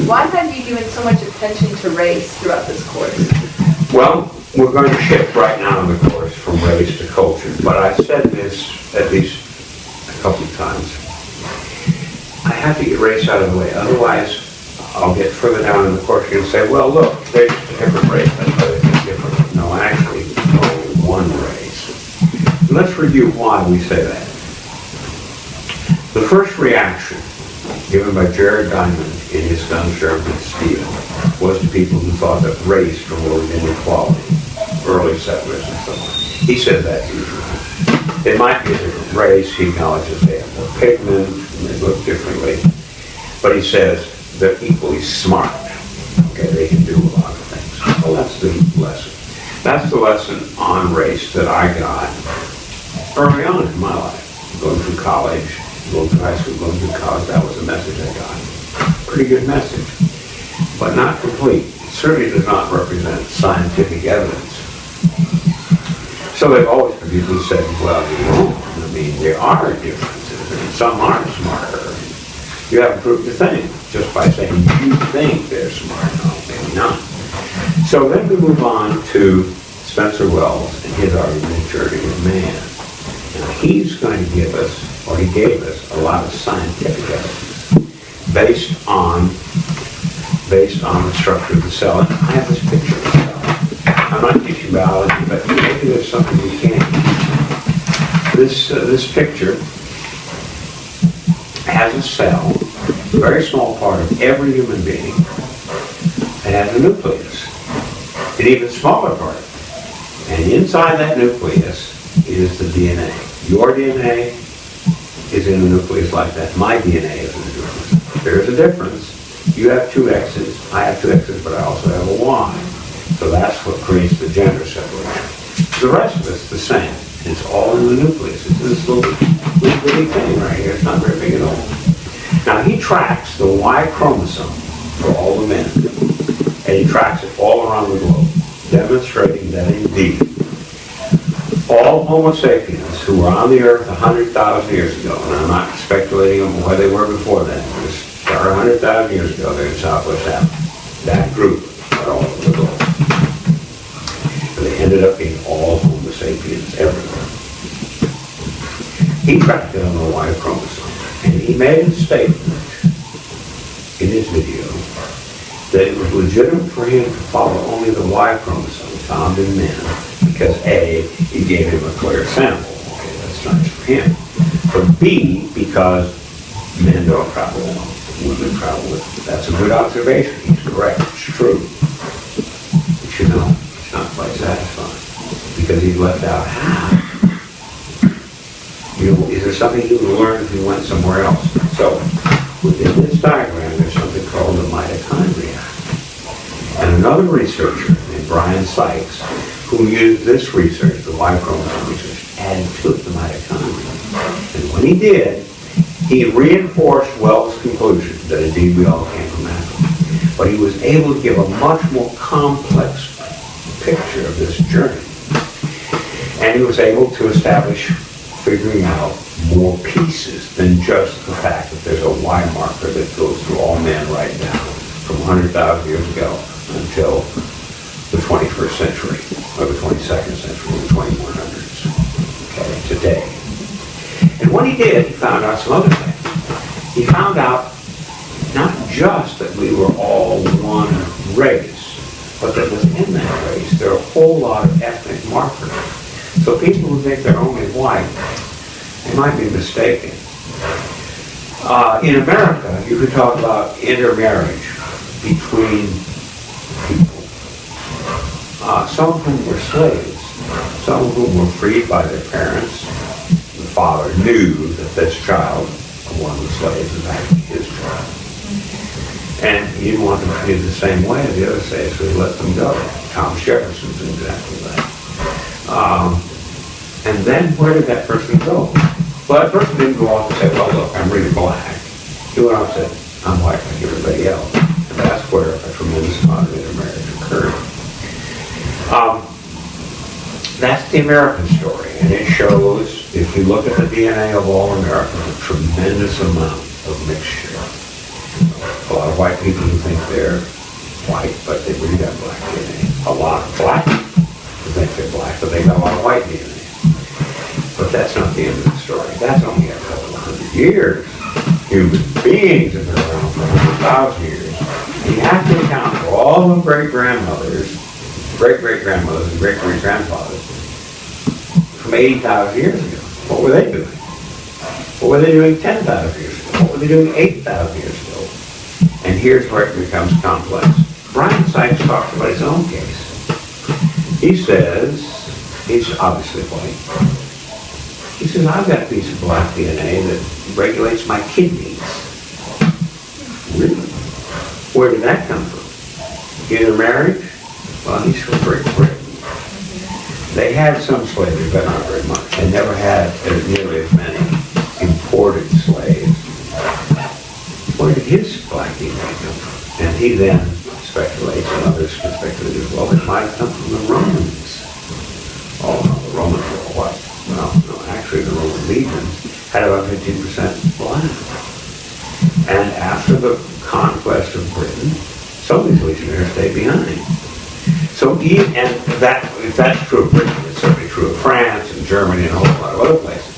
Why have you given so much attention to race throughout this course? Well, we're going to shift right now in the course from race to culture, but I've said this at least a couple of times. I have to get race out of the way, otherwise I'll get further down in the course and say, well, look, there's a different race, that's why they think different. No, actually, only one race. Let's review why we say that. The first reaction given by Jared Diamond in his Guns, Germs, and Steel was to people who thought that race promoted inequality, early settlers and so on. He said that usually. They might be a different race. He acknowledges they have more pigment and they look differently. But he says they're equally smart. Okay, they can do a lot of things. Well, that's the lesson. That's the lesson on race that I got early on in my life. Going through college, going through high school, going through college, that was the message I got. Pretty good message, but not complete. It certainly does not represent scientific evidence. So they've always been people who said, well, you're wrong. I mean, there are differences, and some are smarter. You haven't proved a thing just by saying you think they're smart. No, maybe not. So then we move on to Spencer Wells and his argument, Journey of Man. Now, he's going to give us, or he gave us, a lot of scientific evidence based on the structure of the cell. And I have this picture of the cell. I'm not teaching biology, but maybe there's something we can. This picture has a cell, a very small part of every human being. It has a nucleus, an even smaller part. And inside that nucleus is the DNA. Your DNA is in a nucleus like that. My DNA is in a nucleus. There's a difference. You have two X's. I have two X's, but I also have a Y. So that's what creates the gender separation. The rest of it's the same. It's all in the nucleus. It's this little bitty thing right here. It's not very big at all. Now he tracks the Y chromosome for all the men. And he tracks it all around the globe, demonstrating that indeed all Homo sapiens who were on the earth 100,000 years ago, and I'm not speculating on where they were before then, just 100,000 years ago, they're in Southwest Africa. That group are all over the globe. And they ended up being all Homo sapiens everywhere. He tracked it on the Y chromosome, and he made a statement in his video that it was legitimate for him to follow only the Y chromosome found in men because A, it gave him a clear sample. Okay, that's nice for him. For B, because men don't travel alone, women travel with them. That's a good observation. He's correct. It's true. But you know, it's not quite satisfying because he's left out half. You know, is there something he would learn if he went somewhere else? So, within this diagram, there's something called the mitochondria. And another researcher named Brian Sykes, who used this research, the Y chromosome research, added to it the mitochondria. And when he did, he reinforced Wells' conclusion that indeed we all came from Africa. But he was able to give a much more complex picture of this journey. And he was able to establish figuring out more pieces than just the fact that there's a Y marker that goes through all men right now from 100,000 years ago until the 21st century, or the 22nd century, the 2100s, okay, today. And when he did, he found out some other things. He found out not just that we were all one race, but that within that race there are a whole lot of ethnic markers. So people who think they're only white, they might be mistaken. In America, you could talk about intermarriage between people. Some of whom were slaves, some of whom were freed by their parents. The father knew that this child of one of the slaves was actually his child. And he didn't want them treated the same way as the other slaves, so he let them go. Thomas Jefferson's an example of that. And then where did that person go? Well, that person didn't go off and say, well, look, I'm really black. He went off and said, I'm white like everybody else. And that's where a tremendous amount of intermarriage occurred. That's the American story, and it shows, if you look at the DNA of all Americans, a tremendous amount of mixture. A lot of white people who think they're white, but they really got black DNA. A lot of black people who think they're black, but they got a lot of white DNA. But that's not the end of the story. That's only a couple of hundred years. Human beings have been around for 100,000 years. You have to account for all the great-grandmothers, great-great-grandmothers, and great-great-grandfathers from 80,000 years ago. What were they doing? What were they doing 10,000 years ago? What were they doing 8,000 years ago? And here's where it becomes complex. Brian Sykes talks about his own case. He says, he's obviously white. He says, I've got a piece of black DNA that regulates my kidneys. Really? Where did that come from? Intermarriage? Well, he's from Great Britain. They had some slavery, but not very much. They never had nearly as many imported slaves. Where did his black DNA come from? And he then speculates, and others can speculate as well, it might have come from the Romans. Oh, no, the Romans were white. No, actually the Roman legions had about 15% black. And after the conquest of Britain, some of these legionnaires stayed behind. So, if that's true of Britain, it's certainly true of France and Germany and a whole lot of other places.